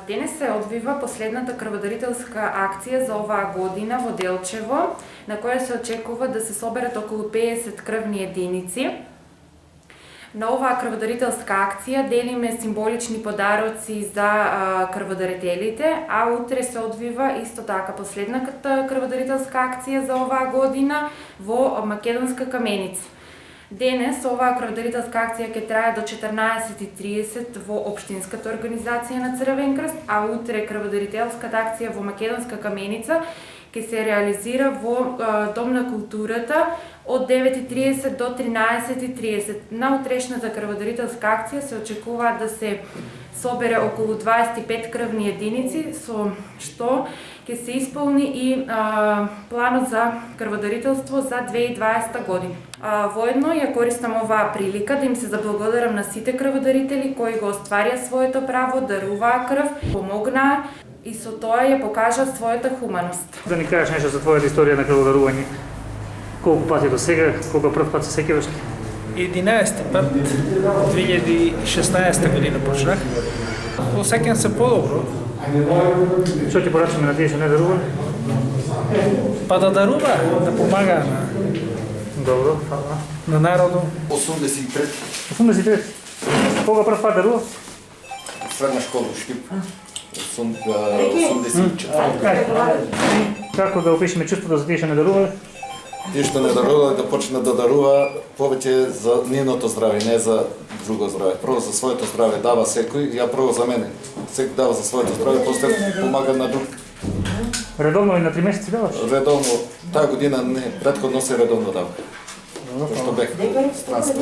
Денес се одвива последната крводарителска акција за оваа година во Делчево, на која се очекува да се соберат околу 50 крвни единици. На оваа крводарителска акција делиме символични подароци за крводарителите, а утре се одвива исто така последната крводарителска акција за оваа година во Македонска каменица. Денес оваа крводарителска акција ќе трае до 14:30 во Општинската организација на Црвен крст, а утре крводарителската акција во Македонска каменица ќе се реализира во Дом на културата од 9:30 до 13:30. На утрешната крводарителска акција се очекува да се собере околу 25 крвни единици, со што ќе се исполни и планот за крводарителство за 2020 година. Воедно ја користам оваа прилика да им се заблагодарам на сите крводарители кои го остварија своето право, даруваа крв, помогнаа и со тоа ја покажа својата хуманост. Да ни кажеш нешто за твојата историја на крводарување? Колку пати до сега, кога прв пат се сеќаваш? 11 пат, 2016 година почнах. Осеќам се подобро. Што ти порачаме на тие што не дарува? Па да дарува, да помага Добро, на народу. 83. 83. Кога прв пат дарува? Средна школа у Шкип. 84. Како да опишеме чувството за тие што не дарува? Тие што не дарува да почне да дарува повеќе за нивното здраве, не за друго здраве. Прво за своето здраве дава секој, ја прво за мене. Секој дава за своето здраве, после помага на друг. Редовно и на 3 месеци даваш? Редовно, таа година не, претходно се редовно дава. Што бех странство.